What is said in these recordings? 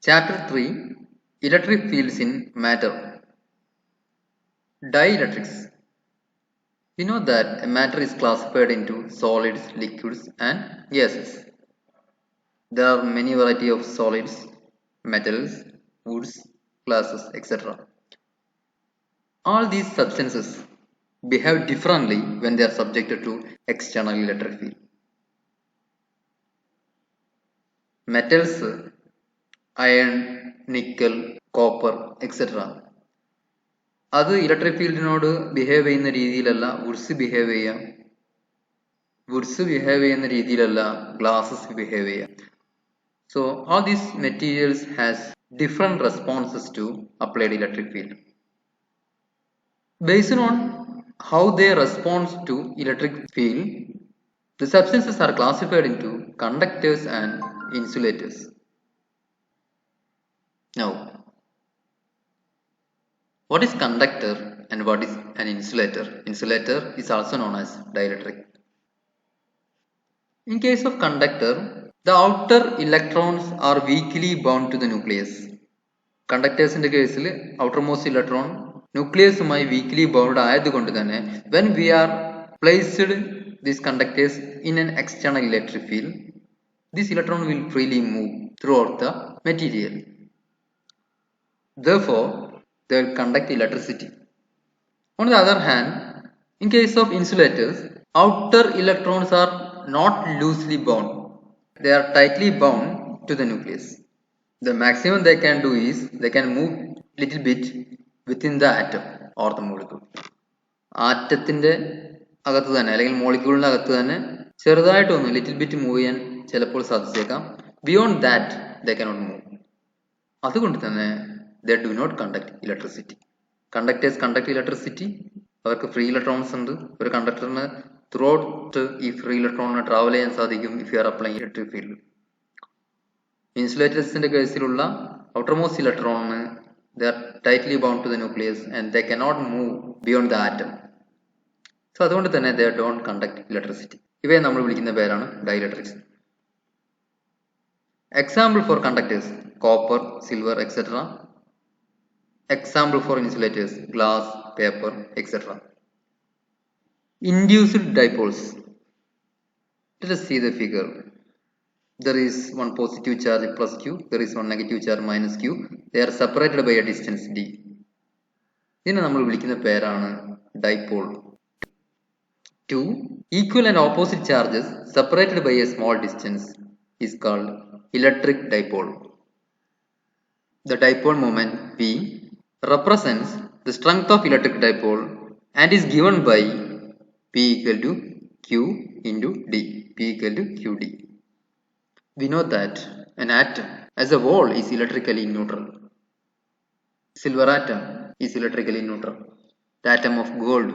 Chapter 3 Electric Fields in Matter. Dielectrics. We know that matter is classified into solids, liquids, and gases. There are many varieties of solids, metals, woods, glasses, etc. All these substances behave differently when they are subjected to external electric field. Metals, iron, nickel, copper, etc. അത് electric ഫീൽഡിനോട് behave ചെയ്യുന്ന രീതിയിലല്ല Woods behave ചെയ്യാം. Woods behave ചെയ്യുന്ന രീതിയിലല്ല glasses behave ചെയ്യാം. So all these materials has different responses to applied electric field. Based on how they respond to electric field, the substances are classified into conductors and insulators. Now, what is conductor and what is an insulator? Insulator is also known as dielectric. In case of conductor, the outer electrons are weakly bound to the nucleus. Conductors in the case, outermost electron nucleus may weakly bound ആയതുകൊണ്ട് തന്നെ when we are placed these conductors in an external electric field, this electron will freely move throughout the material. Therefore, they will conduct electricity. On the other hand, in case of insulators, outer electrons are not loosely bound. They are tightly bound to the nucleus. The maximum they can do is they can move little bit within the atom or the molecule. ആറ്റത്തിന്റെ അകത്ത് തന്നെ അല്ലെങ്കിൽ മോളിക്യൂളിന്റെ അകത്ത് തന്നെ ചെറുതായിട്ടൊന്ന് little bit move ചെയ്യാൻ ചിലപ്പോൾ സാധിച്ചേക്കാം. Beyond that they cannot move. അതുകൊണ്ട് തന്നെ they do not conduct electricity. Conductors conduct electricity. അവർക്ക് ഫ്രീ ഇലക്ട്രോൺസ് ഉണ്ട്. ഒരു കണ്ടക്ടറിന് ത്രൂ ഔട്ട് ഈ ഫ്രീ ഇലക്ട്രോണിന് ട്രാവൽ ചെയ്യാൻ സാധിക്കും if you are applying electric field. ഇൻസുലേറ്റേഴ്സിന്റെ കേസിലുള്ള ഔട്ടർമോസ്റ്റ് ഇലക്ട്രോണിന് they are tightly bound to the nucleus and they cannot move beyond the atom. So അതുകൊണ്ട് തന്നെ they don't conduct electricity. ഇവയെ നമ്മൾ വിളിക്കുന്ന പേരാണ് dielectrics. Example for conductors: copper, silver, etc. Example for insulators: glass, paper, etc. Induced dipoles. Let us see the figure. There is one positive charge plus q, there is one negative charge minus q. They are separated by a distance d. ഇതിനെ നമ്മൾ വിളിക്കുന്ന പേരാണ് dipole. Two equal and opposite charges separated by a small distance is called electric dipole. The dipole moment P represents the strength of electric dipole and is given by P equal to Q into D. P equal to QD. We know that an atom as a whole is electrically neutral. Silver atom is electrically neutral. The atom of gold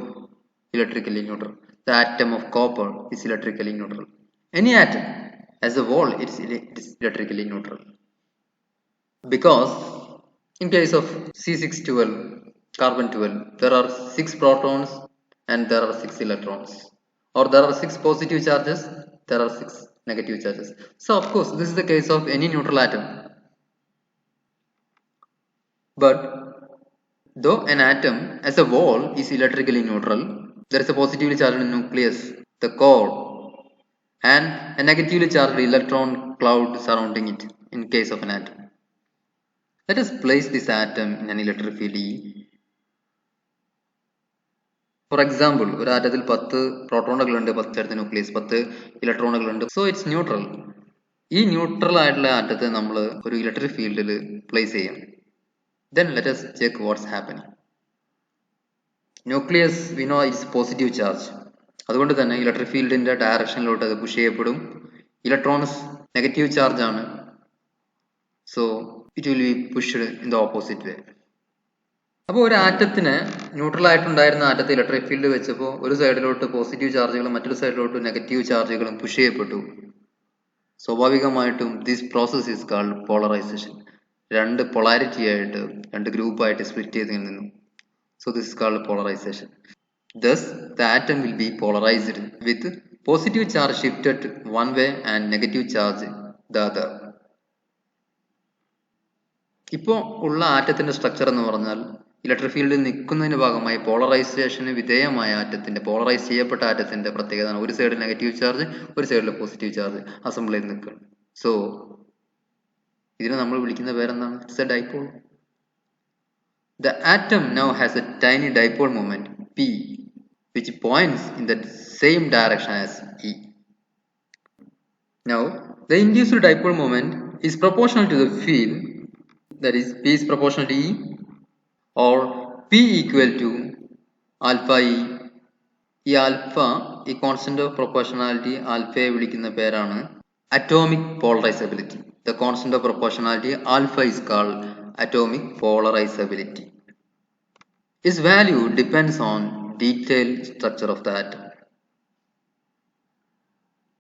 electrically neutral. The atom of copper is electrically neutral. Any atom as a whole it is electrically neutral. Because in case of C612, carbon 12, there are 6 protons and there are 6 electrons. Or there are 6 positive charges, there are 6 negative charges. So of course this is the case of any neutral atom. But though an atom as a whole is electrically neutral, there is a positively charged nucleus, the core, and a negatively charged electron cloud surrounding it in case of an atom. Let us place this atom in an electric field E. For example, ഒരു ആറ്റത്തിൽ 10 പ്രോട്ടോണുകളുണ്ട്, 10 nucleus, 10 ഇലക്ട്രോണുകളുണ്ട്. So it's neutral. ഈ neutral ആയിട്ടുള്ള ആറ്റത്തെ നമ്മൾ ഒരു electric ഫീൽഡിൽ പ്ലേസ് ചെയ്യാം. Then let us check what's happening. Nucleus we know is positive charge. അതുകൊണ്ട് തന്നെ ഇലക്ട്രിക് ഫീൽഡിന്റെ ഡയറക്ഷനിലോട്ട് അത് പുഷ് ചെയ്യപ്പെടും. ഇലക്ട്രോൺസ് നെഗറ്റീവ് ചാർജ് ആണ്. So it will be pushed in the opposite way. അപ്പോൾ ഒരു ആറ്റത്തിന് ന്യൂട്രൽ ആയിട്ടുണ്ടായിരുന്ന ആറ്റത്തെ ഇലക്ട്രിക് ഫീൽഡ് വെച്ചപ്പോൾ ഒരു സൈഡിലോട്ട് പോസിറ്റീവ് ചാർജുകളും മറ്റൊരു സൈഡിലോട്ട് നെഗറ്റീവ് ചാർജുകളും പുഷ് ചെയ്യപ്പെട്ടു. സ്വാഭാവികമായിട്ടും this process is called polarisation. രണ്ട് പൊളാരിറ്റി ആയിട്ട് രണ്ട് ഗ്രൂപ്പായിട്ട് സ്പ്ലിറ്റ് ചെയ്ത് നിന്നു. So this is called polarisation. Thus the atom will be polarized with positive charge shifted one way and negative charge the other. ഇപ്പോൾ ഉള്ള ആറ്റത്തിന്റെ സ്ട്രക്ചർ എന്ന് പറഞ്ഞാൽ ഇലക്ട്രിക് ഫീൽഡിൽ നിൽക്കുന്നതിന് ഭാഗമായി പോളറൈസേഷന് വിധേയമായ ആറ്റത്തിന്റെ പോളറൈസ് ചെയ്യപ്പെട്ട ആറ്റത്തിന്റെ പ്രത്യേകത ഒരു സൈഡിൽ നെഗറ്റീവ് ചാർജ് ഒരു സൈഡിൽ പോസിറ്റീവ് ചാർജ് അസംബിൾ ചെയ്ത് നിൽക്കുക. സോ ഇതിനെ നമ്മൾ വിളിക്കുന്ന പേരെന്താണ്? It's A dipole. The atom now has a tiny dipole moment P which points in the same direction as E. Now the induced dipole moment is proportional to the field, that is P is proportional to E, or P equal to alpha E. ഈ alpha, ഈ constant of proportionality ആൽഫയെ വിളിക്കുന്ന പേരാണ് atomic polarizability. The constant of proportionality alpha is called atomic polarizability. Its value depends on detailed structure of the atom.